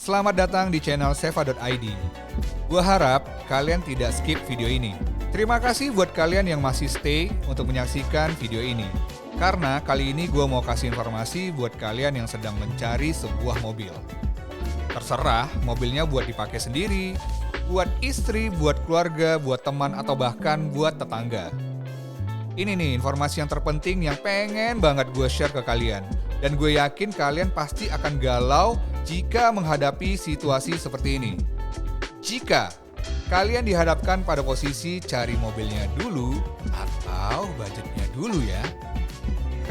Selamat datang di channel Seva.id. Gua harap kalian tidak skip video ini. Terima kasih buat kalian yang masih stay untuk menyaksikan video ini. Karena kali ini gua mau kasih informasi buat kalian yang sedang mencari sebuah mobil. Terserah mobilnya buat dipakai sendiri, buat istri, buat keluarga, buat teman, atau bahkan buat tetangga. Ini nih informasi yang terpenting yang pengen banget gue share ke kalian. Dan gue yakin kalian pasti akan galau jika menghadapi situasi seperti ini. Jika kalian dihadapkan pada posisi cari mobilnya dulu atau budgetnya dulu ya.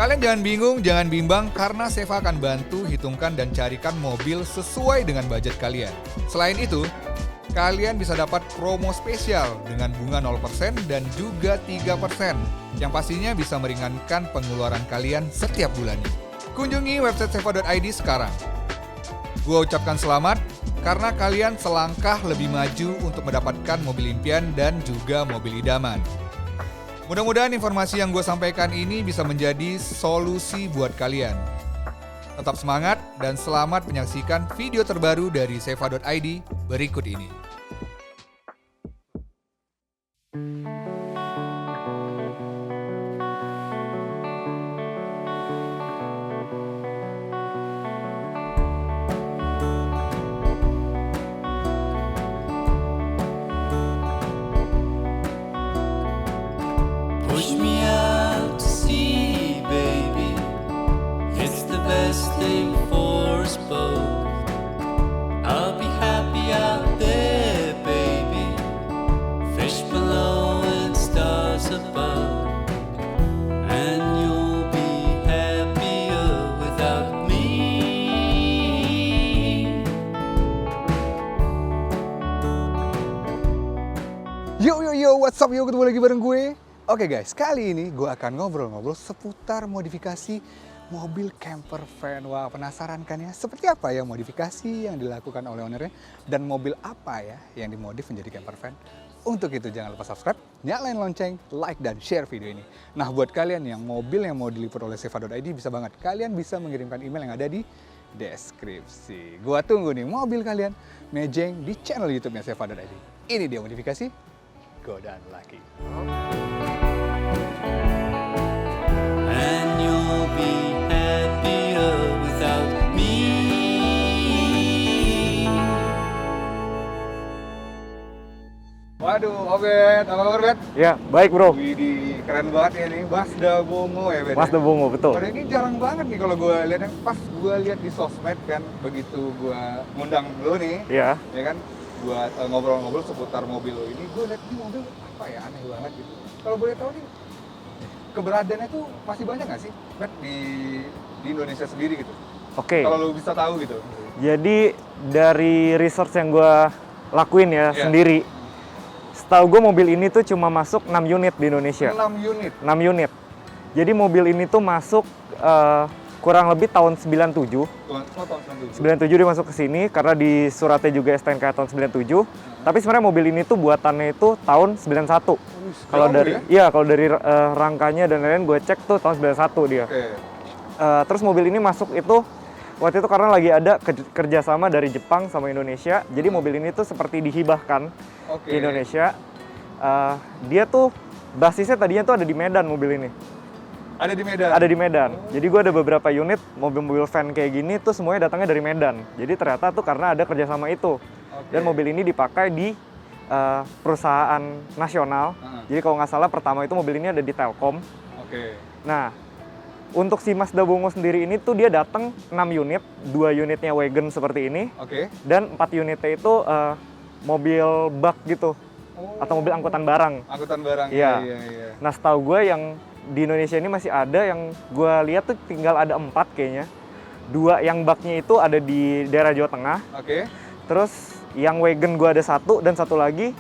Kalian jangan bingung, jangan bimbang karena Seva akan bantu hitungkan dan carikan mobil sesuai dengan budget kalian. Selain itu, kalian bisa dapat promo spesial dengan bunga 0% dan juga 3% yang pastinya bisa meringankan pengeluaran kalian setiap bulannya. Kunjungi website seva.id sekarang. Gue ucapkan selamat karena kalian selangkah lebih maju untuk mendapatkan mobil impian dan juga mobil idaman. Mudah-mudahan informasi yang gue sampaikan ini bisa menjadi solusi buat kalian. Tetap semangat dan selamat menyaksikan video terbaru dari seva.id berikut ini. Push me out to sea, baby. It's the best thing for us both. I'll be happy out there, baby. Fish below and stars above. And you'll be happier without me. Yo, what's up yo, ketemu lagi bareng gue. Oke guys, kali ini gue akan ngobrol-ngobrol seputar modifikasi mobil camper van. Wah, penasaran kan ya? Seperti apa ya modifikasi yang dilakukan oleh ownernya? Dan mobil apa ya yang dimodif menjadi camper van? Untuk itu jangan lupa subscribe, nyalain lonceng, like, dan share video ini. Nah, buat kalian yang mobil yang mau diliput oleh seva.id bisa banget. Kalian bisa mengirimkan email yang ada di deskripsi. Gua tunggu nih mobil kalian mejeng di channel YouTube-nya seva.id. Ini dia modifikasi Godaan Laki. And you'll be happier without me. Waduh, Obet, apa kabar Bet? Ya, baik bro. Widih, keren banget ya nih, Mazda Bongo ya Bet? Mazda Bongo, betul. Padahal ini jarang banget nih kalau gue lihat, pas gue lihat di sosmed kan, begitu gue ngundang lo nih, Ya, ya kan, buat ngobrol-ngobrol seputar mobil lo ini, gue lihat ini mobil apa ya, aneh banget gitu. Kalau boleh tahu nih, keberadaannya tuh masih banyak nggak sih, Bet, di Indonesia sendiri gitu? oke. Kalau lo bisa tahu gitu. Jadi dari research yang gue lakuin ya Iya. sendiri, setahu gue mobil ini tuh cuma masuk 6 unit di Indonesia. 6 unit. 6 unit. Jadi mobil ini tuh masuk kurang lebih tahun 97. Tahun 97 dia masuk ke sini karena di suratnya juga STNK tahun 97. Tapi sebenarnya mobil ini tuh buatannya itu tahun 91. Kalau dari kalau dari rangkanya dan lain-lain gue cek tuh tahun 91 dia. Oke. Terus mobil ini masuk itu waktu itu karena lagi ada kerjasama dari Jepang sama Indonesia. Jadi mobil ini tuh seperti dihibahkan Oke. ke Indonesia. Dia tuh basisnya tadinya tuh ada di Medan mobil ini. Ada di Medan? Ada di Medan. Jadi gue ada beberapa unit mobil-mobil van kayak gini tuh semuanya datangnya dari Medan. Jadi ternyata tuh karena ada kerjasama itu. Oke. Dan mobil ini dipakai di perusahaan nasional. Jadi kalau nggak salah pertama itu mobil ini ada di Telkom. Oke. Nah, untuk si Mazda Bongo sendiri ini tuh dia datang 6 unit, 2 unitnya wagon seperti ini, Oke. dan 4 unitnya itu mobil bak gitu, atau mobil angkutan barang. Angkutan barang. Iya. Iya. Nah, setahu gue yang di Indonesia ini masih ada yang gue lihat tuh tinggal ada 4 kayaknya. 2 yang baknya itu ada di daerah Jawa Tengah, Oke. terus yang wagon gue ada 1 dan 1 lagi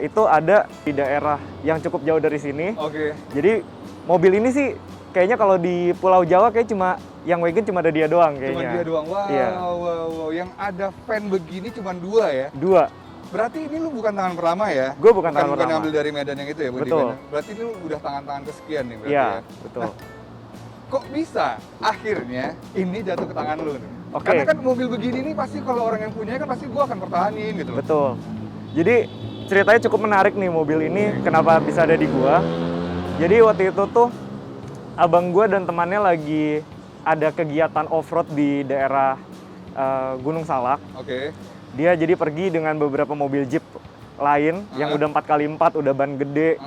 itu ada di daerah yang cukup jauh dari sini. Oke. Jadi mobil ini sih kayaknya kalau di Pulau Jawa kayak cuma yang wagon cuma ada dia doang Cuma kayaknya. dia doang. Wow, Iya. wow. Yang ada fan begini cuma 2 ya? 2. Berarti ini lu bukan tangan pertama ya? Gue bukan tangan Bukan pertama. ngambil dari Medan yang itu ya? bukan di Betul. Medan. Berarti ini lu udah tangan-tangan kesekian nih berarti Iya, ya? betul. Kok bisa akhirnya ini jatuh ke tangan lu nih? Oke. Karena kan mobil begini nih pasti kalau orang yang punya kan pasti gue akan pertahanin gitu loh. Betul. Jadi ceritanya cukup menarik nih mobil ini, kenapa bisa ada di gua. Jadi waktu itu tuh abang gua dan temannya lagi ada kegiatan off-road di daerah Gunung Salak. Oke. Dia jadi pergi dengan beberapa mobil Jeep lain yang udah 4x4, udah ban gede,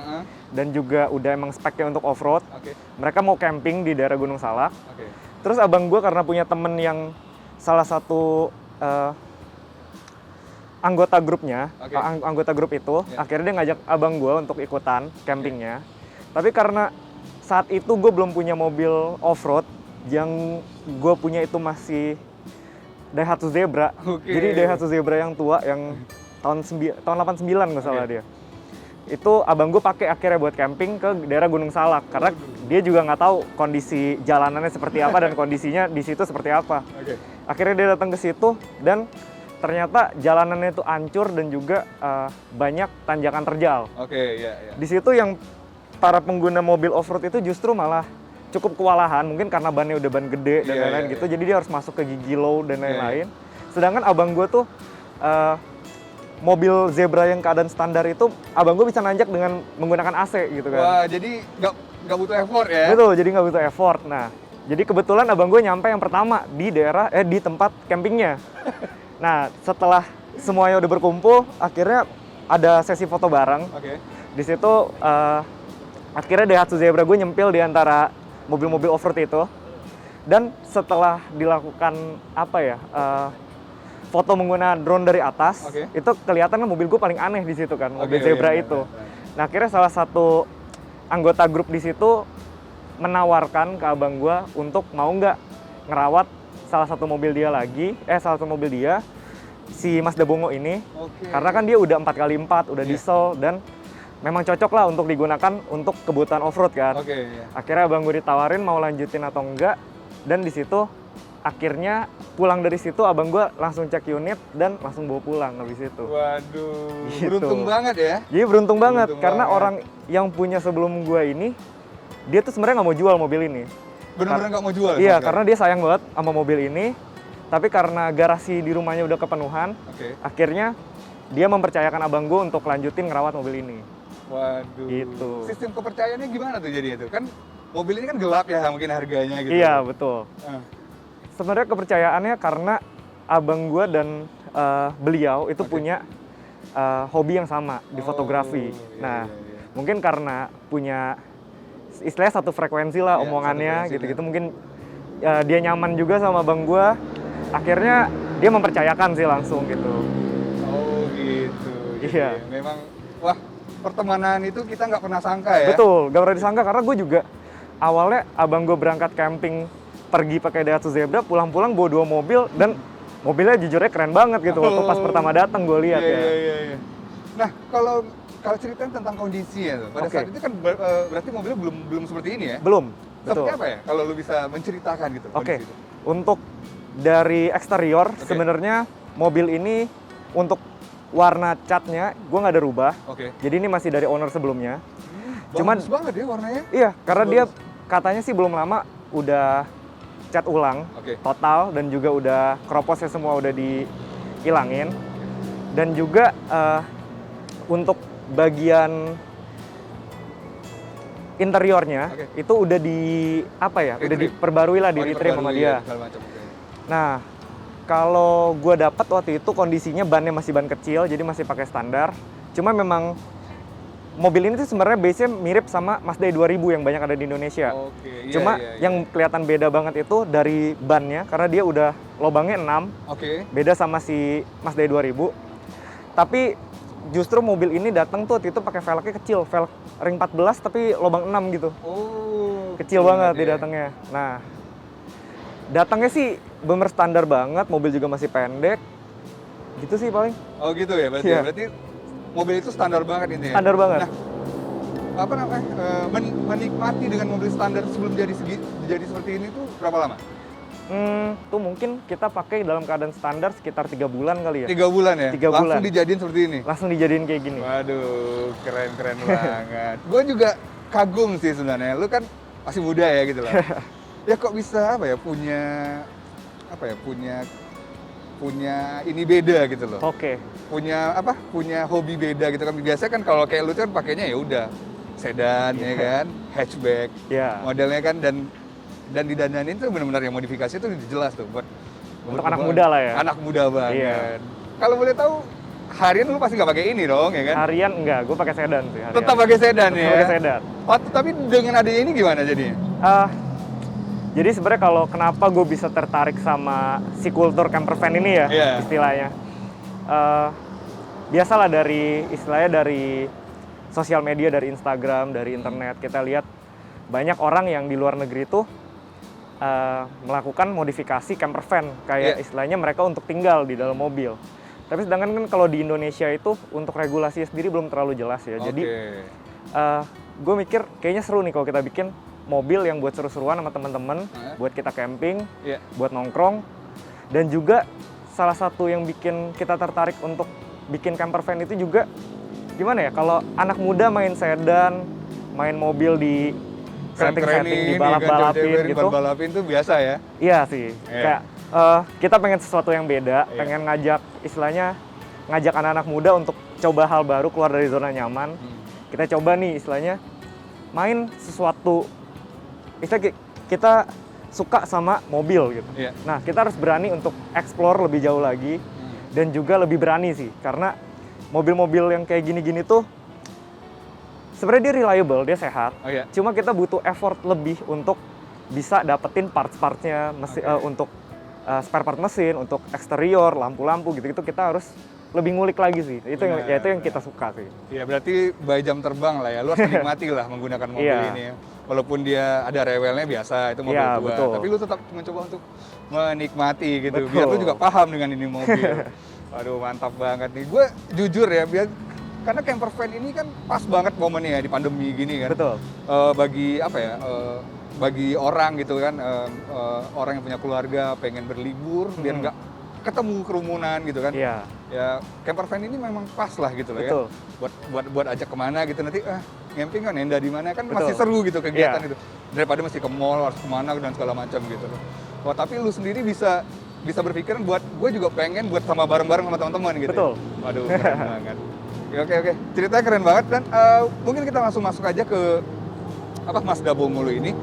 dan juga udah emang speknya untuk off-road. Oke. Mereka mau camping di daerah Gunung Salak. Oke. Terus abang gue karena punya temen yang salah satu anggota grupnya, Oke. anggota grup itu, Ya. akhirnya dia ngajak abang gue untuk ikutan campingnya. Tapi karena saat itu gue belum punya mobil off-road, yang gue punya itu masih Daihatsu Zebra. Oke. Jadi Daihatsu Zebra yang tua, yang tahun 89 nggak salah dia. Itu abang gue pakai akhirnya buat camping ke daerah Gunung Salak karena dia juga nggak tahu kondisi jalanannya seperti apa dan kondisinya di situ seperti apa. Oke. Akhirnya dia datang ke situ dan ternyata jalanannya itu hancur dan juga banyak tanjakan terjal. Oke, iya. Di situ yang para pengguna mobil off-road itu justru malah cukup kewalahan, mungkin karena bannya udah ban gede dan Iya, lain-lain iya, gitu. iya. Jadi dia harus masuk ke gigi low dan Iya, lain-lain. Sedangkan abang gue tuh mobil Zebra yang keadaan standar itu abang gue bisa nanjak dengan menggunakan AC gitu kan. Wah, jadi nggak butuh effort ya? Betul, jadi nggak butuh effort. Nah, jadi kebetulan abang gue nyampe yang pertama di di tempat campingnya. Nah, setelah semuanya udah berkumpul, akhirnya ada sesi foto bareng. Oke. Di situ akhirnya Daihatsu Zebra gue nyempil di antara mobil-mobil off-road itu. Dan setelah dilakukan foto menggunakan drone dari atas, Oke. itu kelihatan kan mobil gue paling aneh di situ kan, mobil Oke, Zebra iya, itu. benar. Nah, akhirnya salah satu anggota grup di situ menawarkan ke abang gue untuk mau nggak ngerawat salah satu mobil dia, si Mazda Bongo ini. Oke. Karena kan dia udah 4x4, udah Iya. diesel, dan memang cocok lah untuk digunakan untuk kebutuhan off-road kan. Oke, iya. Akhirnya abang gue ditawarin mau lanjutin atau enggak, dan di situ akhirnya pulang dari situ abang gue langsung cek unit dan langsung bawa pulang habis itu. Waduh, Gitu. beruntung banget ya. Jadi beruntung banget Beruntung karena banget. orang yang punya sebelum gue ini, dia tuh sebenarnya nggak mau jual mobil ini. Bener-bener nggak mau jual. Iya, sama karena dia sayang banget sama mobil ini. Tapi karena garasi di rumahnya udah kepenuhan, sekali. Oke. akhirnya dia mempercayakan abang gue untuk lanjutin ngerawat mobil ini. Waduh. Gitu. Sistem kepercayaannya gimana tuh jadinya tuh? Kan mobil ini kan gelap ya mungkin harganya gitu. Iya, betul. Ah. Sebenarnya kepercayaannya karena abang gue dan beliau itu Oke. punya hobi yang sama di fotografi. iya, Nah, iya. mungkin karena punya istilahnya satu frekuensi lah Iya, omongannya satu frekuensi gitu-gitu, lah. mungkin dia nyaman juga sama abang gue. Akhirnya dia mempercayakan sih langsung gitu. Oh gitu. Jadi Iya. Memang wah pertemanan itu kita nggak pernah sangka ya. Betul, gak pernah disangka karena gue juga awalnya abang gue berangkat camping pergi pakai Daihatsu Zebra, pulang-pulang bawa 2 mobil dan mobilnya jujurnya keren banget gitu waktu pas Oh. pertama datang gue lihat ya. Iya. Nah kalau ceritain tentang kondisi ya tuh. Pada Oke. saat itu kan berarti mobilnya belum seperti ini ya? Belum, betul. Seperti apa ya? Kalau lu bisa menceritakan gitu. Oke, kondisi itu. untuk dari eksterior Oke. sebenarnya mobil ini untuk warna catnya gue nggak ada rubah. Oke. Jadi ini masih dari owner sebelumnya. Cuman- Bagus banget ya warnanya. Iya, karena dia Bagus. katanya sih belum lama udah cat ulang Oke. total dan juga udah kroposnya semua udah dihilangin. Dan juga untuk bagian interiornya Oke. itu udah di udah Retrim. diperbarui lah, di Oh, retrim sama diperbarui dia. ya, segala macam. Oke. Nah, kalau gue dapat waktu itu kondisinya bannya masih ban kecil, jadi masih pakai standar. Cuma memang mobil ini tuh sebenarnya base-nya mirip sama Mazda 2000 yang banyak ada di Indonesia. Oke. Iya, Cuma iya, iya. yang kelihatan beda banget itu dari bannya, karena dia udah lubangnya 6, Oke. beda sama si Mazda 2000. Tapi justru mobil ini datang tuh waktu itu pakai velgnya kecil, velg ring 14 tapi lubang 6 gitu. Oh. Kecil banget dia ya. datangnya. Nah, datangnya sih bener standar banget, mobil juga masih pendek. Gitu sih paling. Oh gitu ya berarti. Iya. Berarti mobil itu standar banget ini ya. Standar banget. Nah, apa namanya? Menikmati dengan mobil standar sebelum jadi seperti ini tuh berapa lama? Tuh mungkin kita pakai dalam keadaan standar sekitar 3 bulan kali ya. 3 bulan ya? 3 bulan. Langsung dijadiin seperti ini? Langsung dijadiin kayak gini. Waduh, keren banget. Gue juga kagum sih sebenarnya. Lu kan masih muda ya gitu lah. Ya kok bisa punya apa ya, punya ini beda gitu loh. Oke. Punya hobi beda gitu kan. Biasanya kan kalau kayak lu tuh kan pakainya ya udah sedan ya kan, hatchback. Iya. Modelnya kan dan didandanin tuh benar-benar yang modifikasi tuh jelas tuh buat Untuk anak muda lah ya. Anak muda banget. Iya. Kalau boleh tahu harian lu pasti nggak pakai ini dong ya kan? Harian enggak, gue pakai sedan sih harian. Tetap pakai sedan Tetap ya. pakai sedan. Oh, tapi dengan adanya ini gimana jadinya? Jadi sebenarnya kalau kenapa gue bisa tertarik sama si kultur camper van ini ya, Iya. istilahnya. Biasalah dari sosial media, dari Instagram, dari internet, kita lihat banyak orang yang di luar negeri tuh melakukan modifikasi camper van, kayak istilahnya mereka untuk tinggal di dalam mobil. Tapi sedangkan kan kalau di Indonesia itu untuk regulasi sendiri belum terlalu jelas ya. Jadi gue mikir kayaknya seru nih kalau kita bikin mobil yang buat seru-seruan sama teman-teman, buat kita camping, buat nongkrong. Dan juga salah satu yang bikin kita tertarik untuk bikin camper van itu juga gimana ya, kalau anak muda main sedan, main mobil di setting-setting, di balap-balapin gitu. Balap-balapin tuh biasa ya? Iya sih, kayak kita pengen sesuatu yang beda, pengen ngajak anak-anak muda untuk coba hal baru, keluar dari zona nyaman. Kita coba nih istilahnya main sesuatu, istilahnya kita suka sama mobil gitu. Nah, kita harus berani untuk explore lebih jauh lagi dan juga lebih berani sih, karena mobil-mobil yang kayak gini-gini tuh sebenarnya dia reliable, dia sehat. Cuma kita butuh effort lebih untuk bisa dapetin parts-partsnya, untuk spare part mesin, untuk eksterior, lampu-lampu gitu-gitu kita harus lebih ngulik lagi sih. Itu yang kita suka sih. Iya, berarti by jam terbang lah ya. Lu harus menikmati lah menggunakan mobil ini ya. Walaupun dia ada rewelnya biasa, itu mobil tua. Betul. Tapi lu tetap mencoba untuk menikmati gitu. Biar lu juga paham dengan ini mobil. Waduh, mantap banget nih. Gue jujur ya, karena camper van ini kan pas banget momennya ya di pandemi gini kan. Betul. Bagi orang gitu kan, orang yang punya keluarga pengen berlibur biar nggak ketemu kerumunan gitu kan. Iya. Ya camper van ini memang pas lah gitu loh ya. Buat ajak kemana gitu nanti camping kan nenda di mana kan masih seru gitu kegiatan itu. Daripada mesti ke mall harus kemana dan segala macam gitu loh. Wah, tapi lu sendiri bisa berpikiran buat gue juga pengen buat sama bareng-bareng sama teman-teman gitu. Betul. Ya? Waduh, keren banget. Oke. Ceritanya keren banget dan mungkin kita langsung masuk aja ke Mazda Bongo lu ini.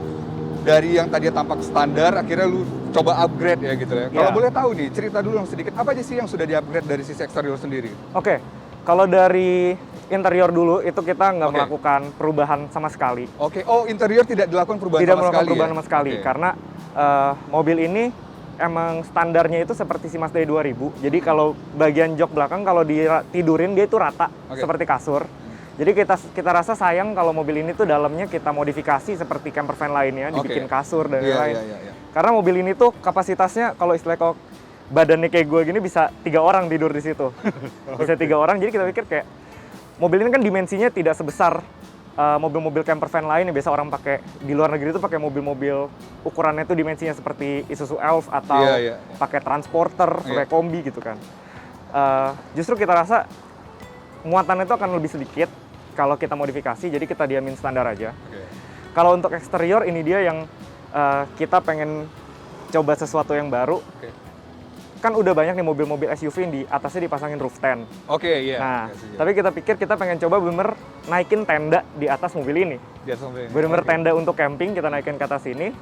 Dari yang tadinya tampak standar, akhirnya lu coba upgrade ya gitu ya. Kalau boleh tahu nih, cerita dulu sedikit, apa aja sih yang sudah di-upgrade dari sisi eksterior sendiri? Oke, kalau dari interior dulu, itu kita nggak melakukan perubahan sama sekali. Oke, interior tidak dilakukan perubahan tidak sama melakukan sekali perubahan sama sekali, karena mobil ini emang standarnya itu seperti si Mazda 2000. Jadi kalau bagian jok belakang, kalau ditidurin dia itu rata, seperti kasur. Jadi kita rasa sayang kalau mobil ini tuh dalamnya kita modifikasi seperti camper van lainnya, dibikin kasur dan lain-lain. Karena mobil ini tuh kapasitasnya kalau badannya kayak gue gini bisa 3 orang tidur di situ. Bisa 3 orang. Jadi kita pikir kayak mobil ini kan dimensinya tidak sebesar mobil-mobil camper van lain yang biasa orang pakai di luar negeri itu pakai mobil-mobil ukurannya tuh dimensinya seperti Isuzu Elf atau pakai transporter, kayak kombi gitu kan. Justru kita rasa muatannya itu akan lebih sedikit kalau kita modifikasi, jadi kita diamin standar aja. Kalau untuk eksterior, ini dia yang kita pengen coba sesuatu yang baru. Kan udah banyak nih mobil-mobil SUV yang di atasnya dipasangin roof tent. Nah, tapi kita pikir kita pengen coba bener naikin tenda di atas mobil ini. Bener-bener tenda untuk camping kita naikin ke atas ini,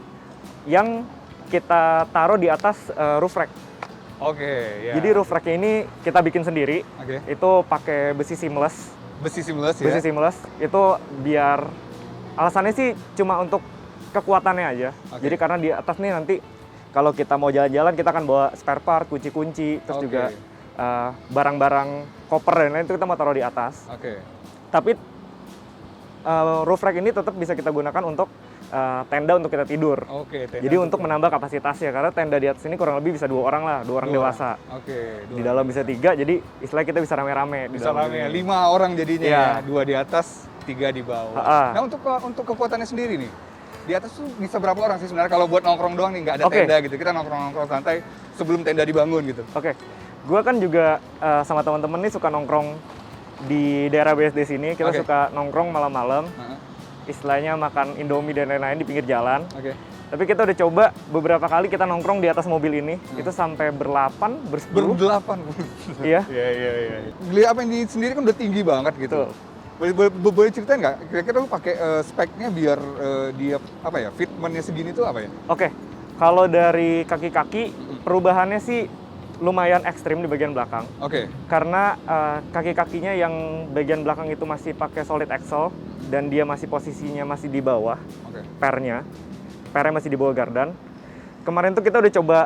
yang kita taruh di atas roof rack. Jadi roof rack ini kita bikin sendiri. Itu pakai besi seamless. Besi seamless itu biar alasannya sih cuma untuk kekuatannya aja. Jadi karena di atas nih nanti kalau kita mau jalan-jalan kita akan bawa spare part, kunci-kunci, terus juga barang-barang koper dan lain itu kita mau taruh di atas. Tapi roof rack ini tetap bisa kita gunakan untuk tenda untuk kita tidur. Jadi untuk menambah kapasitasnya, karena tenda di atas ini kurang lebih bisa 2 orang lah, 2 orang dewasa. Di dalam bisa 3, jadi istilahnya kita bisa rame-rame. Bisa rame, 5 orang jadinya, 2 di atas, 3 di bawah. Nah untuk kekuatannya sendiri nih, di atas tuh bisa berapa orang sih sebenarnya kalau buat nongkrong doang nih, nggak ada tenda gitu, kita nongkrong santai sebelum tenda dibangun gitu. Gue kan juga sama teman-teman nih suka nongkrong di daerah BSD sini, kita suka nongkrong malam-malam. Istilahnya makan Indomie dan lain-lain di pinggir jalan. Tapi kita udah coba beberapa kali kita nongkrong di atas mobil ini, itu sampai berlapan, bersepuluh. Berdelapan. Iya. Iya. Beli apa ini sendiri kan udah tinggi banget gitu. Boleh ceritain nggak? Kira-kira lu pakai speknya biar dia apa ya? Fitmentnya segini tuh apa ya? Oke, kalau dari kaki-kaki perubahannya sih lumayan ekstrim di bagian belakang. Oke. Karena kaki-kakinya yang bagian belakang itu masih pakai solid axle dan dia masih posisinya masih di bawah Oke. pernya masih di bawah gardan. Kemarin tuh kita udah coba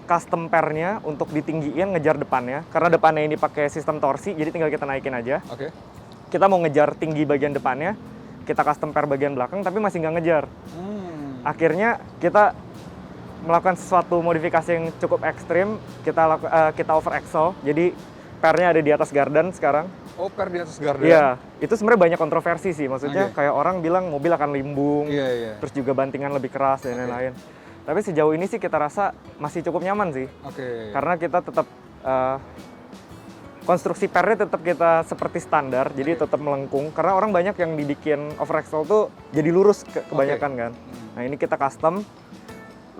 custom pernya untuk ditinggiin ngejar depannya, karena depannya ini pakai sistem torsi, jadi tinggal kita naikin aja. Oke. Kita mau ngejar tinggi bagian depannya, kita custom per bagian belakang, tapi masih nggak ngejar. Akhirnya kita melakukan sesuatu modifikasi yang cukup ekstrim, kita over axle, jadi pernya ada di atas gardan sekarang. Oh, per di atas gardan. Iya, itu sebenarnya banyak kontroversi sih, maksudnya Oke. kayak orang bilang mobil akan limbung, Iya. terus juga bantingan lebih keras dan lain-lain. Tapi sejauh ini sih kita rasa masih cukup nyaman sih, Oke. karena kita tetap konstruksi pernya tetap kita seperti standar, jadi tetap melengkung. Karena orang banyak yang dibikin over axle tuh jadi lurus kebanyakan kan. Nah ini kita custom,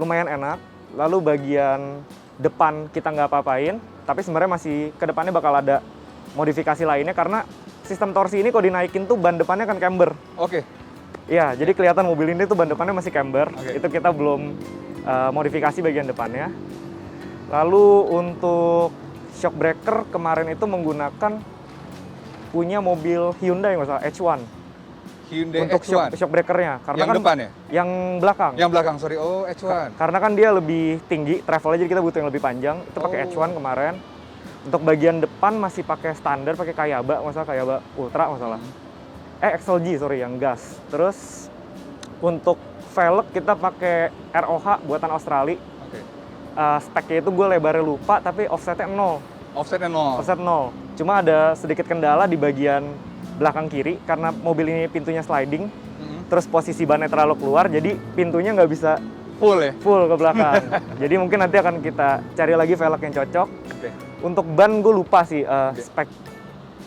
lumayan enak. Lalu bagian depan kita nggak apa-apain, tapi sebenarnya masih ke depannya bakal ada modifikasi lainnya karena sistem torsi ini kalau dinaikin tuh ban depannya kan camber. Oke. Iya, jadi kelihatan mobil ini tuh ban depannya masih camber. Oke. Itu kita belum modifikasi bagian depannya. Lalu untuk shock breaker kemarin itu menggunakan punya mobil Hyundai nggak salah, H1. Hyundai Untuk H1. shock breakernya. Karena Yang kan depan ya? Yang belakang. Yang belakang, sorry. Oh, H1. Karena kan dia lebih tinggi, travelnya jadi kita butuh yang lebih panjang. Itu pakai Oh. H1 kemarin. Untuk bagian depan masih pakai standar, pakai Kayaba, masalah Kayaba Ultra masalah. XLG sorry yang gas. Terus untuk velg kita pakai ROH buatan Australia. Oke. Speknya itu gue lebarnya lupa, tapi offsetnya 0. Offsetnya 0. Offset 0. Cuma ada sedikit kendala di bagian belakang kiri karena mobil ini pintunya sliding. Terus posisi bannya terlalu keluar, jadi pintunya nggak bisa Full ya? full ke belakang. Jadi mungkin nanti akan kita cari lagi velg yang cocok. Oke. Untuk ban gue lupa sih spek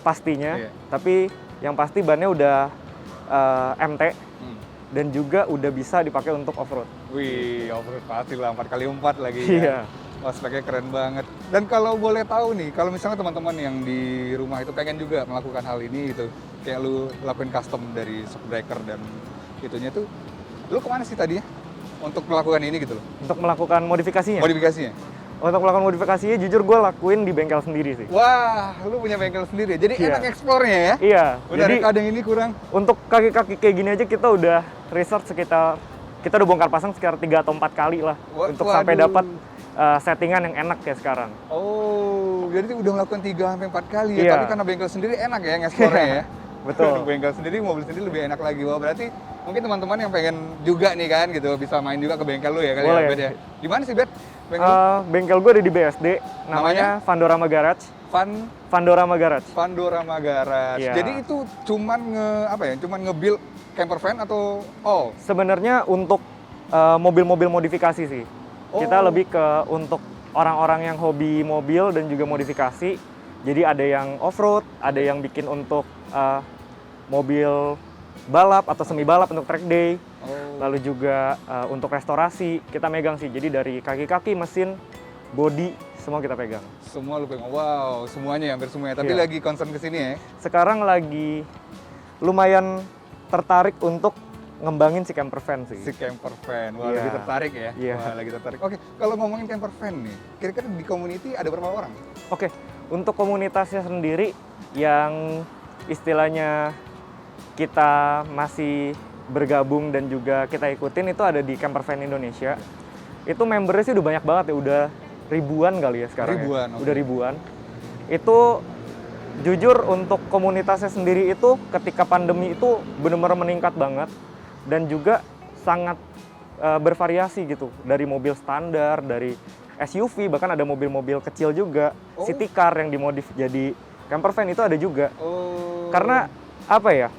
pastinya, Iya. tapi yang pasti bannya udah MT dan juga udah bisa dipakai untuk off-road. Wih, off-road pasti lah, 4x4 lagi Iya. kan? Wah, speknya keren banget. Dan kalau boleh tahu nih, kalau misalnya teman-teman yang di rumah itu pengen juga melakukan hal ini gitu, kayak lu lakuin custom dari shock breaker dan itunya tuh, lu kemana sih tadinya untuk melakukan ini gitu loh? Untuk melakukan modifikasinya. Modifikasinya? Untuk melakukan modifikasinya, jujur gue lakuin di bengkel sendiri sih. Wah, lu punya bengkel sendiri, jadi Iya. enak explore-nya ya? Iya. Udah Jadi kadang ini kurang. untuk kaki-kaki kayak gini aja kita udah research sekitar, kita udah bongkar pasang sekitar 3 atau 4 kali lah untuk sampai Waduh. dapat settingan yang enak kayak sekarang. Oh, jadi udah melakukan 3-4 kali ya, Iya. tapi karena bengkel sendiri enak ya nge-explore-nya ya? Betul. Bengkel sendiri, mobil sendiri lebih enak lagi. Wah, berarti mungkin teman-teman yang pengen juga nih kan gitu, bisa main juga ke bengkel lu ya kali Boleh. ya, Bet ya? Di mana sih, Bet? Bengkel? Bengkel gue ada di BSD, namanya Vandorama Garage. Vandorama Garage. Vandorama Garage. Iya. Jadi itu cuman cuman nge-build camper van atau all? Sebenarnya untuk mobil-mobil modifikasi sih. Kita Oh. lebih ke untuk orang-orang yang hobi mobil dan juga modifikasi. Jadi ada yang off-road, ada yang bikin untuk mobil balap atau semi balap untuk track day. Oh. Lalu juga untuk restorasi kita megang sih. Jadi dari kaki-kaki, mesin, body semua kita pegang. Semua lu pegang. Wow, semuanya hampir semuanya. Tapi Iya. lagi concern ke sini ya. Sekarang lagi lumayan tertarik untuk ngembangin si camper van sih. Si camper van. Wah, Iya. lagi tertarik ya. Iya. Wah, lagi tertarik. Oke, kalau ngomongin camper van nih, kira-kira di community ada berapa orang? Oke, untuk komunitasnya sendiri yang istilahnya kita masih bergabung dan juga kita ikutin itu ada di Camper Van Indonesia. Itu membernya sih udah banyak banget ya, udah ribuan kali ya sekarang. Ribuan, ya. oke. Udah ribuan. Itu jujur untuk komunitasnya sendiri itu ketika pandemi itu benar-benar meningkat banget dan juga sangat bervariasi gitu. Dari mobil standar, dari SUV, bahkan ada mobil-mobil kecil juga. Oh. City car yang dimodif jadi camper van itu ada juga. Oh. Karena apa ya?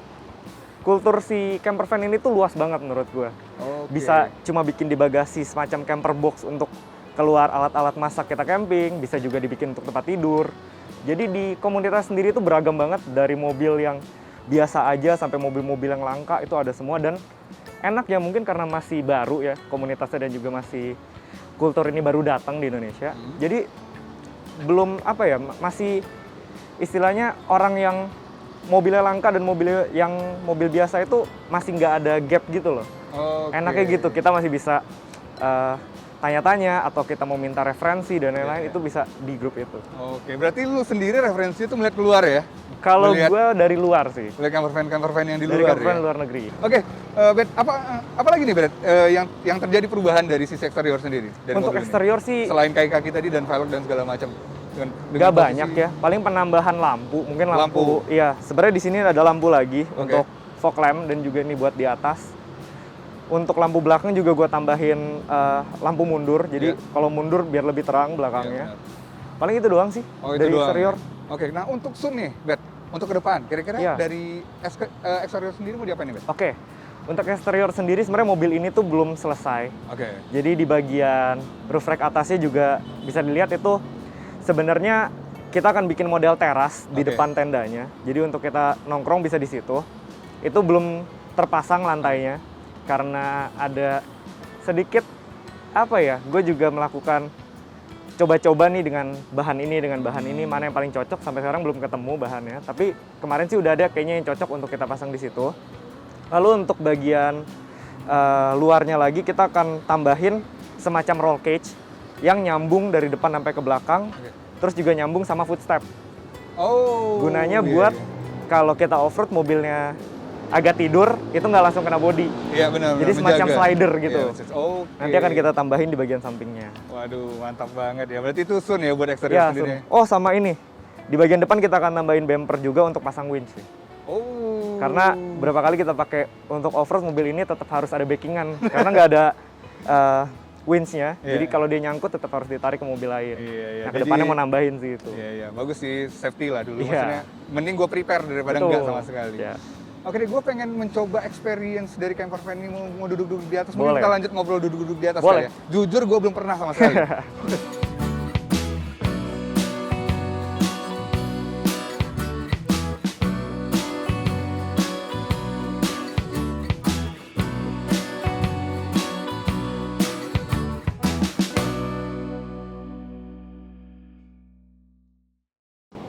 Kultur si camper van ini tuh luas banget menurut gue. Oke. Bisa cuma bikin di bagasi semacam camper box untuk keluar alat-alat masak kita camping, bisa juga dibikin untuk tempat tidur. Jadi di komunitas sendiri itu beragam banget, dari mobil yang biasa aja sampai mobil-mobil yang langka itu ada semua. Dan enak ya, mungkin karena masih baru ya komunitasnya dan juga masih kultur ini baru datang di Indonesia. Jadi belum apa ya, masih istilahnya orang yang mobilnya langka dan mobil biasa itu masih nggak ada gap gitu loh. Enaknya gitu, kita masih bisa tanya-tanya atau kita mau minta referensi dan lain-lain itu bisa di grup itu. Oke, berarti lu sendiri referensi itu melihat keluar ya? Kalau Melihat- gue dari luar sih, Melihat campervan yang di dari luar campervan ya? luar negeri. Oke, Bet, apa lagi nih Bet, yang terjadi perubahan dari sisi eksterior sendiri? Dari Untuk mobil ini? eksterior sih Selain kaki tadi dan velg dan segala macam. nggak banyak ya, paling penambahan lampu, mungkin lampu. Iya, sebenarnya di sini ada lampu lagi untuk fog lamp dan juga ini buat di atas. Untuk lampu belakang juga gue tambahin lampu mundur, jadi kalau mundur biar lebih terang belakangnya. Paling itu doang sih Itu dari doang. eksterior. Oke, nah untuk sun nih, Bet, untuk ke depan, kira-kira Iya. dari eksterior sendiri mau diapain nih, Bet? Oke, untuk eksterior sendiri sebenarnya mobil ini tuh belum selesai. Oke. Jadi di bagian roof rack atasnya juga bisa dilihat itu sebenarnya kita akan bikin model teras di Oke. depan tendanya. Jadi untuk kita nongkrong bisa di situ. Itu belum terpasang lantainya karena ada sedikit apa ya? Gue juga melakukan coba-coba nih dengan bahan ini mana yang paling cocok. Sampai sekarang belum ketemu bahannya. Tapi kemarin sih udah ada kayaknya yang cocok untuk kita pasang di situ. Lalu untuk bagian luarnya lagi kita akan tambahin semacam roll cage yang nyambung dari depan sampai ke belakang, terus juga nyambung sama footstep. Gunanya buat kalau kita off-road mobilnya agak tidur, itu nggak langsung kena body. Iya benar. Jadi semacam slider gitu. Oke. Nanti akan kita tambahin di bagian sampingnya. Waduh, mantap banget ya. Berarti itu sun ya buat eksterior Ya, sendiri. oh sama ini. Di bagian depan kita akan tambahin bumper juga untuk pasang winch sih. Karena berapa kali kita pakai untuk off-road mobil ini tetap harus ada backingan karena nggak ada winch-nya. Jadi kalau dia nyangkut tetap harus ditarik ke mobil lain. Iya. Nah, kedepannya mau nambahin sih itu. Iya, bagus sih, safety lah dulu. Iya. Maksudnya, mending gue prepare daripada Betul. enggak sama sekali. Ya. Oke deh, gue pengen mencoba experience dari campervan ini, mau duduk-duduk di atas. Mungkin Boleh. kita lanjut ngobrol duduk-duduk di atas Boleh. kali ya. Jujur gue belum pernah sama sekali.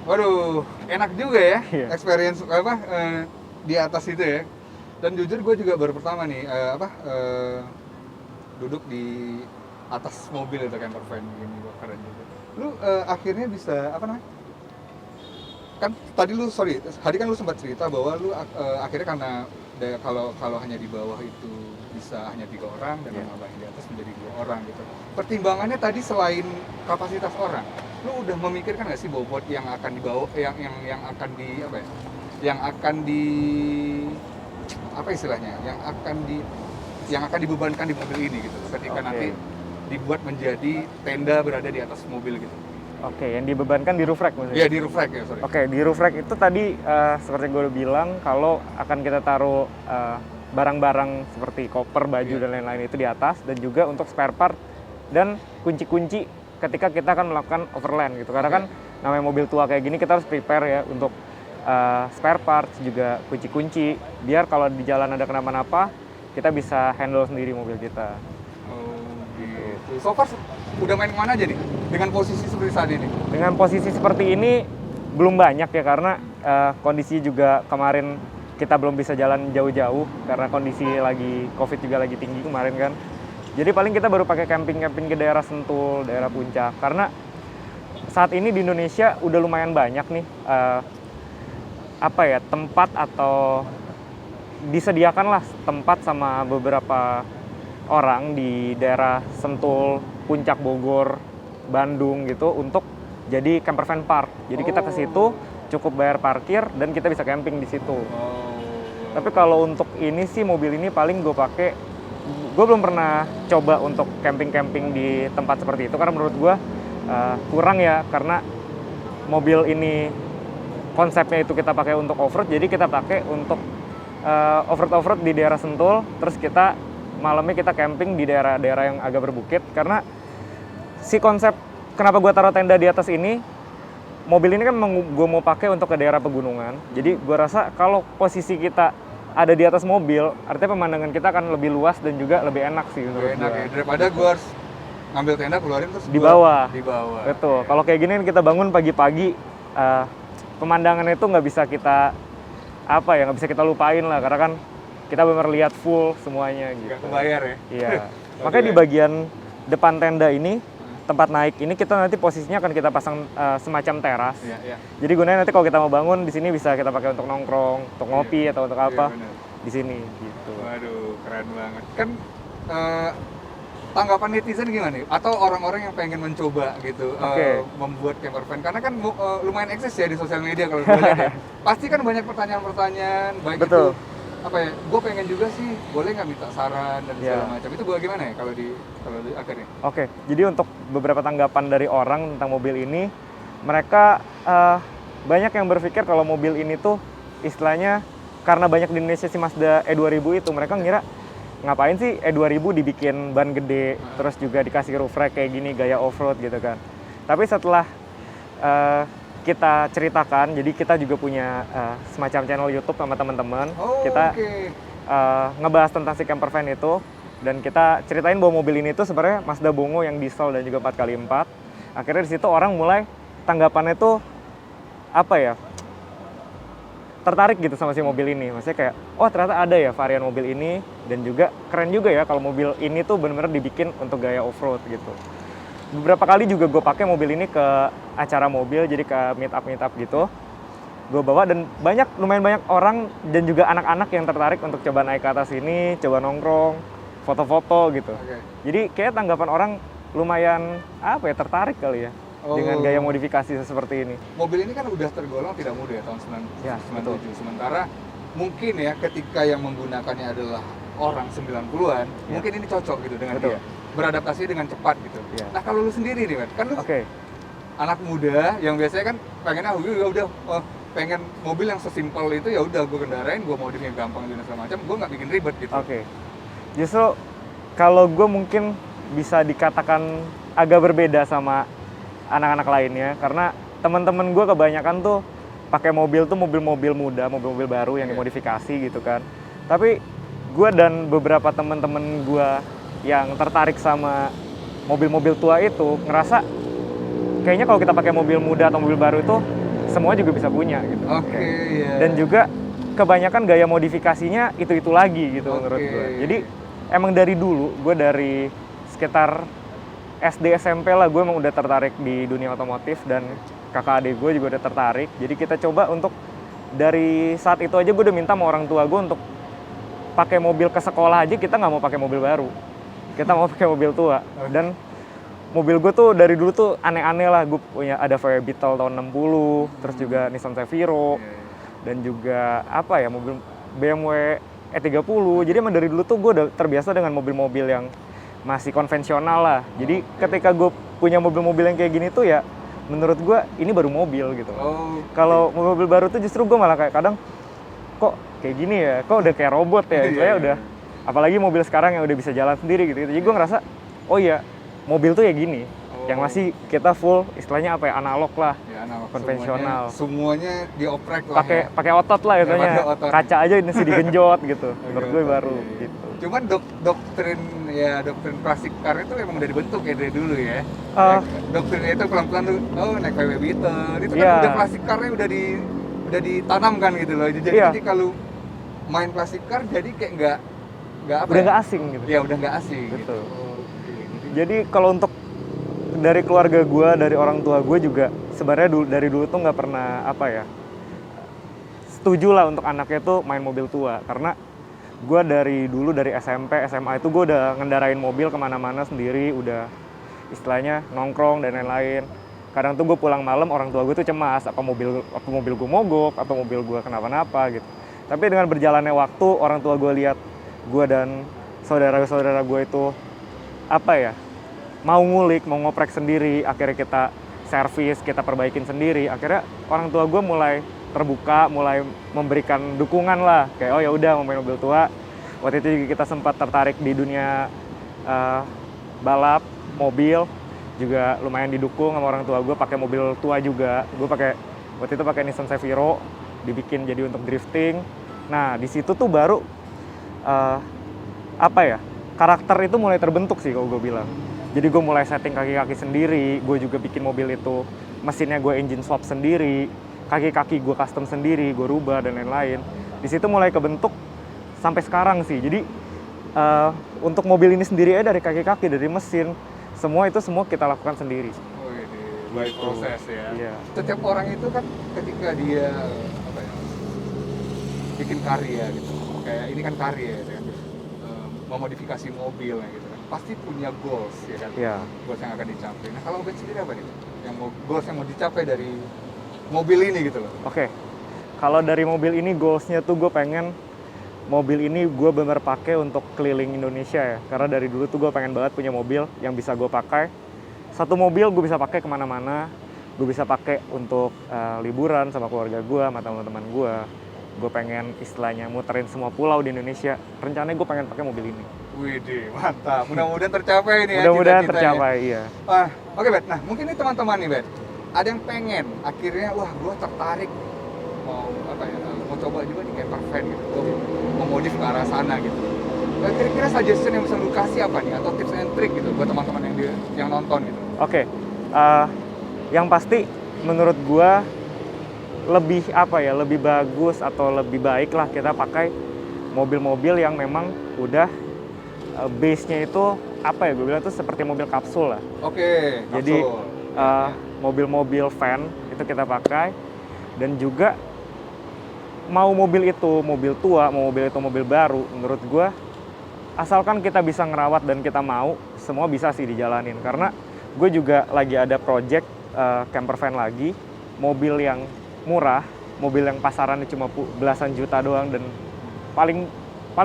Waduh, enak juga ya Iya. experience di atas itu ya. Dan jujur gue juga baru pertama nih duduk di atas mobil itu campervan gini, gue keren juga. Lu akhirnya bisa apa namanya? Kan tadi lu sempat cerita bahwa lu akhirnya karena kalau hanya di bawah itu bisa hanya 3 orang dan nambahin di atas menjadi 2 orang gitu. Pertimbangannya tadi selain kapasitas orang, lu udah memikirkan nggak sih bobot yang akan dibawa, yang akan di apa ya? Yang akan di apa istilahnya? Yang akan dibebankan di mobil ini gitu. Ketika nanti dibuat menjadi tenda berada di atas mobil gitu. Oke, yang dibebankan di roof rack maksudnya? Iya, di roof rack ya, sorry. Oke, di roof rack itu tadi seperti gue udah bilang kalau akan kita taruh barang-barang seperti koper, baju dan lain-lain itu di atas, dan juga untuk spare part dan kunci-kunci ketika kita akan melakukan overland gitu. Karena kan namanya mobil tua kayak gini kita harus prepare ya untuk spare parts juga kunci-kunci biar kalau di jalan ada kenapa-napa kita bisa handle sendiri mobil kita. Oh, gitu. So far udah main kemana aja nih dengan posisi seperti saat ini? Dengan posisi seperti ini belum banyak ya karena kondisi juga kemarin kita belum bisa jalan jauh-jauh karena kondisi lagi COVID juga lagi tinggi kemarin kan. Jadi paling kita baru pakai camping-camping ke daerah Sentul, daerah Puncak karena saat ini di Indonesia udah lumayan banyak nih tempat atau disediakanlah tempat sama beberapa orang di daerah Sentul, Puncak Bogor, Bandung gitu untuk jadi campervan park. Jadi kita ke situ cukup bayar parkir dan kita bisa camping di situ. Tapi kalau untuk ini sih mobil ini paling gue pakai, gue belum pernah coba untuk camping-camping di tempat seperti itu karena menurut gue kurang ya karena mobil ini konsepnya itu kita pakai untuk off-road, jadi kita pakai untuk off-road di daerah Sentul, terus kita malamnya kita camping di daerah-daerah yang agak berbukit karena si konsep kenapa gue taruh tenda di atas ini, mobil ini kan gue mau pakai untuk ke daerah pegunungan. Jadi gue rasa kalau posisi kita ada di atas mobil, artinya pemandangan kita akan lebih luas dan juga lebih enak sih menurut Enak gua. ya, daripada gue harus ngambil tenda keluarin terus Di gua bawah. Di bawah. Betul. Kalau kayak gini kan kita bangun pagi-pagi, pemandangan itu nggak bisa kita nggak bisa kita lupain lah, karena kan kita benar lihat full semuanya gitu. Gak kebayar ya. Iya. Makanya di bagian depan tenda ini, tempat naik ini kita nanti posisinya akan kita pasang semacam teras. Iya, iya. Jadi gunanya nanti kalau kita mau bangun di sini bisa kita pakai untuk nongkrong, untuk ngopi atau untuk apa Iya, bener. di sini gitu. Waduh, keren banget. Kan tanggapan netizen gimana nih? Atau orang-orang yang pengen mencoba gitu Oke. membuat camper van? Karena kan lumayan eksis ya di sosial media kalau gue lihat ya. Pasti kan banyak pertanyaan-pertanyaan, baik Betul. itu apa ya? Gue pengen juga sih, boleh nggak minta saran dan segala Iya. macam. Itu bagaimana ya kalau di akhirnya? Oke, jadi untuk beberapa tanggapan dari orang tentang mobil ini, mereka banyak yang berpikir kalau mobil ini tuh istilahnya karena banyak di Indonesia si Mazda E2000 itu, mereka ngira ngapain sih E2000 dibikin ban gede, terus juga dikasih roof rack kayak gini, gaya off-road gitu kan. Tapi setelah kita ceritakan, jadi kita juga punya semacam channel YouTube sama teman-teman. Oh, Kita oke. ngebahas tentang si camper van itu, dan kita ceritain bahwa mobil ini tuh sebenarnya Mazda Bongo yang diesel dan juga 4x4. Akhirnya di situ orang mulai tanggapannya tuh apa ya, tertarik gitu sama si mobil ini. Maksudnya kayak, oh ternyata ada ya varian mobil ini, dan juga keren juga ya kalau mobil ini tuh bener-bener dibikin untuk gaya off-road gitu. Beberapa kali juga gue pakai mobil ini ke acara mobil, jadi ke meet up gitu. Gue bawa dan lumayan banyak orang dan juga anak-anak yang tertarik untuk coba naik ke atas ini, coba nongkrong, foto-foto gitu. Oke. Jadi kayak tanggapan orang lumayan tertarik kali ya dengan Oh. gaya modifikasi seperti ini. Mobil ini kan udah tergolong tidak muda ya tahun Ya, 97. Sementara mungkin ya ketika yang menggunakannya adalah orang 90-an, Ya. mungkin ini cocok gitu dengan Betul. dia. Beradaptasi dengan cepat gitu. Ya. Nah, kalau lu sendiri nih, kan lu Oke. anak muda yang biasanya kan pengennya udah pengen mobil yang sesimpel itu ya udah gue kendarain, gue modif yang gampang dan segala macam, gue nggak bikin ribet gitu. Oke. Justru kalau gue mungkin bisa dikatakan agak berbeda sama anak-anak lainnya, karena teman-teman gue kebanyakan tuh pakai mobil tuh mobil-mobil muda, mobil-mobil baru yang Iya. dimodifikasi gitu kan. Tapi gue dan beberapa teman-teman gue yang tertarik sama mobil-mobil tua itu ngerasa kayaknya kalau kita pakai mobil muda atau mobil baru itu semua juga bisa punya gitu. Oke, ya. Dan juga kebanyakan gaya modifikasinya itu lagi gitu menurut gue. Jadi emang dari dulu gue dari sekitar SD SMP lah gue emang udah tertarik di dunia otomotif, dan kakak adik gue juga udah tertarik. Jadi kita coba untuk dari saat itu aja gue udah minta sama orang tua gue untuk pakai mobil ke sekolah aja kita nggak mau pakai mobil baru, kita mau pakai mobil tua. Dan mobil gue tuh dari dulu tuh aneh-aneh lah. Gue punya ada VW Beetle tahun 60, terus juga Nissan Seviro, dan juga mobil BMW E30. Jadi emang dari dulu tuh gue udah terbiasa dengan mobil-mobil yang masih konvensional lah. Jadi ketika gue punya mobil-mobil yang kayak gini tuh ya menurut gue ini baru mobil gitu. Oh, Kalau mobil baru tuh justru gue malah kayak kadang kok kayak gini ya, kok udah kayak robot ya. Soalnya udah, apalagi mobil sekarang yang udah bisa jalan sendiri gitu. Jadi gue ngerasa, oh iya, mobil tuh ya gini. Yang masih kita full istilahnya analog lah. ya, analog. Konvensional. Semuanya dioprek lah. Pakai otot lah istilahnya. pakai otot. Kaca aja masih digenjot gitu. Menurut gue otot, baru iya. gitu. Cuman doktrin klasik car itu emang udah dibentuk ya dari dulu ya. Doktrinnya itu pelan-pelan tuh, naik VW Beetle, itu kan Iya. udah klasik car-nya udah ditanamkan gitu loh. Jadi Iya. nanti kalau main klasik car jadi kayak nggak Udah nggak asing gitu. Ya udah nggak asing. Betul. Gitu. Jadi kalau untuk dari keluarga gue, dari orang tua gue juga sebenarnya dari dulu tuh nggak pernah setuju lah untuk anaknya tuh main mobil tua, karena gue dari dulu dari SMP SMA itu gue udah ngendarain mobil kemana-mana sendiri, udah istilahnya nongkrong dan lain-lain. Kadang tuh gue pulang malam orang tua gue tuh cemas apa mobil gue mogok atau mobil gue kenapa-napa gitu. Tapi dengan berjalannya waktu orang tua gue lihat gue dan saudara-saudara gue itu mau ngulik, mau ngoprek sendiri, akhirnya kita servis, kita perbaikin sendiri. Akhirnya orang tua gue mulai terbuka, mulai memberikan dukungan lah, kayak oh ya udah mau main mobil tua. Waktu itu juga kita sempat tertarik di dunia balap mobil, juga lumayan didukung sama orang tua gue pakai mobil tua juga. Gue waktu itu pakai Nissan Seviro, dibikin jadi untuk drifting. Nah, di situ tuh baru apa ya? Karakter itu mulai terbentuk sih kalau gue bilang. Jadi gue mulai setting kaki-kaki sendiri, gue juga bikin mobil itu mesinnya gue engine swap sendiri, kaki-kaki gue custom sendiri, gue rubah dan lain-lain. Di situ mulai kebentuk sampai sekarang sih. Jadi untuk mobil ini sendiri aja dari kaki-kaki, dari mesin, semua kita lakukan sendiri. Oh, ini by proses ya. Iya. Setiap orang itu kan ketika dia apa ya, bikin karya gitu, kayak ini kan karya ya kan, memodifikasi mobil ya, gitu kan, pasti punya goals ya kan, Iya. goals yang akan dicapai. Nah kalau Ben sendiri apa nih, goals yang mau dicapai dari mobil ini gitu loh? Oke, kalau dari mobil ini goalsnya tuh gue pengen mobil ini gue bener pakai untuk keliling Indonesia ya. Karena dari dulu tuh gue pengen banget punya mobil yang bisa gue pakai. Satu mobil gue bisa pakai kemana-mana. Gue bisa pakai untuk liburan sama keluarga gue, sama teman-teman gue. Gue pengen istilahnya muterin semua pulau di Indonesia. Rencananya gue pengen pakai mobil ini. Widih, mantap. Mudah-mudahan tercapai nih Mudah-mudahan cita-citanya. tercapai, iya. Oke Bet, nah mungkin ini teman-teman nih Bet, ada yang pengen akhirnya, wah gue tertarik mau apa ya, mau coba juga nih camper van gitu, gue mau modif ke arah sana gitu. Kira-kira suggestion yang bisa lu kasih apa nih, atau tips and trick gitu buat teman-teman yang nonton gitu? Oke, yang pasti menurut gue lebih apa ya, lebih bagus atau lebih baik lah kita pakai mobil-mobil yang memang udah base-nya itu apa ya, gue bilang itu seperti mobil kapsul lah. Oke, Jadi mobil-mobil van itu kita pakai, dan juga mau mobil itu mobil tua, mau mobil itu mobil baru, menurut gue asalkan kita bisa ngerawat dan kita mau, semua bisa sih dijalanin. Karena gue juga lagi ada project camper van lagi, mobil yang murah, mobil yang pasarannya cuma belasan juta doang, dan paling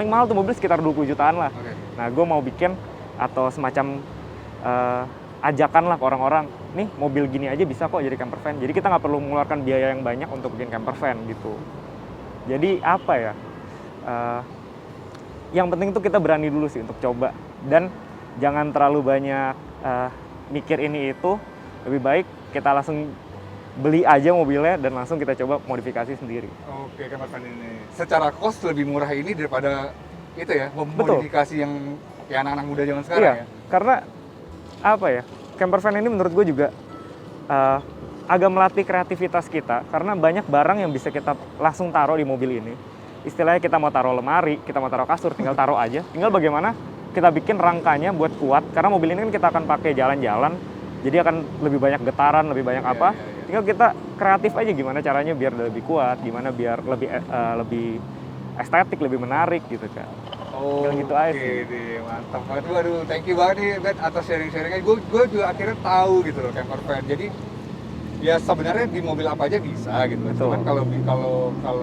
mahal tuh mobil sekitar 20 jutaan lah. Oke. Nah, gue mau bikin atau semacam ajakan lah ke orang-orang, nih mobil gini aja bisa kok jadi camper van. Jadi kita nggak perlu mengeluarkan biaya yang banyak untuk bikin camper van gitu. Jadi apa ya, yang penting tuh kita berani dulu sih untuk coba, dan jangan terlalu banyak mikir ini itu. Lebih baik kita langsung beli aja mobilnya dan langsung kita coba modifikasi sendiri. Oke, camper van ini secara cost lebih murah ini daripada itu ya, modifikasi yang kayak anak-anak muda zaman sekarang ya. Karena apa ya, camper van ini menurut gue juga agak melatih kreativitas kita, karena banyak barang yang bisa kita langsung taruh di mobil ini. Istilahnya kita mau taruh lemari, kita mau taruh kasur, tinggal taruh aja. Tinggal bagaimana kita bikin rangkanya buat kuat, karena mobil ini kan kita akan pakai jalan-jalan, jadi akan lebih banyak getaran, lebih banyak apa. Tinggal kita kreatif aja gimana caranya biar lebih kuat, gimana biar lebih estetik, lebih menarik gitu kan. Oh, gitu aja oke sih. deh, mantap banget. Waduh, thank you banget nih Bet atas sharing-sharingnya. Gue juga akhirnya tahu gitu loh camper van. Jadi ya sebenarnya di mobil apa aja bisa gitu. Betul. Cuman kalau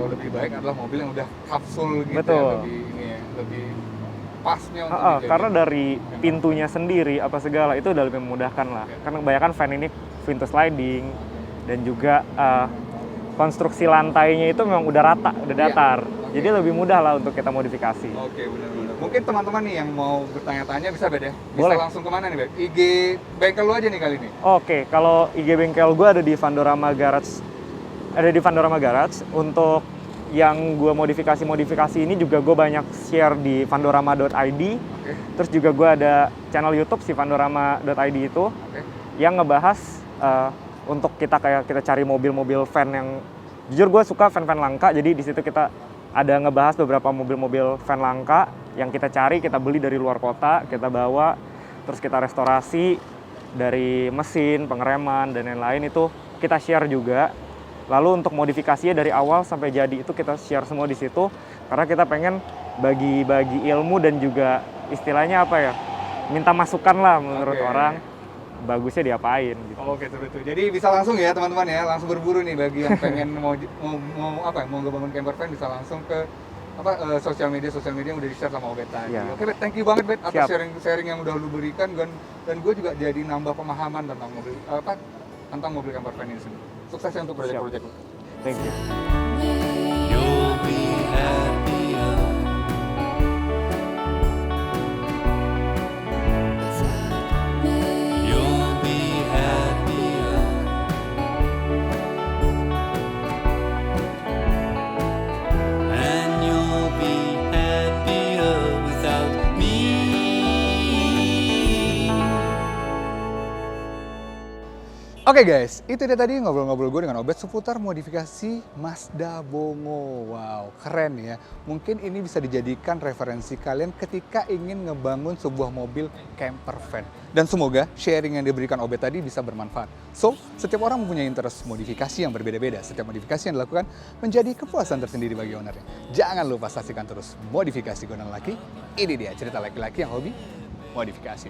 lebih baik adalah mobil yang udah kapsul gitu. Betul. Ya, lebih pasnya untuk dijadiin. Karena dari pintunya sendiri apa segala itu udah lebih memudahkan lah. Karena kebanyakan van ini pintu sliding, dan juga konstruksi lantainya itu memang udah rata, udah datar. Jadi lebih mudah lah untuk kita modifikasi. Oke, benar-benar. Mungkin teman-teman nih yang mau bertanya-tanya bisa Bet ya? Bisa Boleh. langsung kemana nih Bet? IG bengkel lu aja nih kali ini. Oke, kalau IG bengkel gue ada di Vandorama Garage. Ada di Vandorama Garage. Untuk yang gue modifikasi ini juga gue banyak share di vandorama.id. Oke. Terus juga gue ada channel YouTube si vandorama.id itu, yang ngebahas untuk kita cari mobil-mobil van yang jujur gue suka van-van langka. Jadi di situ kita ada ngebahas beberapa mobil-mobil van langka yang kita cari, kita beli dari luar kota, kita bawa, terus kita restorasi dari mesin, pengereman, dan lain-lain itu kita share juga. Lalu untuk modifikasinya dari awal sampai jadi itu kita share semua di situ, karena kita pengen bagi-bagi ilmu dan juga istilahnya apa ya, minta masukan lah menurut orang, bagusnya diapain gitu. Oke, betul. Jadi bisa langsung ya teman-teman ya, langsung berburu nih bagi yang pengen mau ngebangun camper van, bisa langsung ke sosial media yang udah di-share sama Obet tadi. Ya. Oke Bet, thank you banget Bet atas Siap. sharing yang udah lu berikan, dan gue juga jadi nambah pemahaman tentang mobil camper van ini sendiri. Sukses ya untuk proyek-proyek lu. Thank you. You'll be happier without me. You'll be happier. And you'll Oke guys, itu dia tadi ngobrol-ngobrol gue dengan Obet seputar modifikasi Mazda Bongo. Wow, keren ya. Mungkin ini bisa dijadikan referensi kalian ketika ingin ngebangun sebuah mobil camper van. Dan semoga sharing yang diberikan Obet tadi bisa bermanfaat. So, setiap orang mempunyai interest modifikasi yang berbeda-beda. Setiap modifikasi yang dilakukan menjadi kepuasan tersendiri bagi ownernya. Jangan lupa saksikan terus modifikasi Gondang Laki. Ini dia cerita laki-laki yang hobi modifikasi.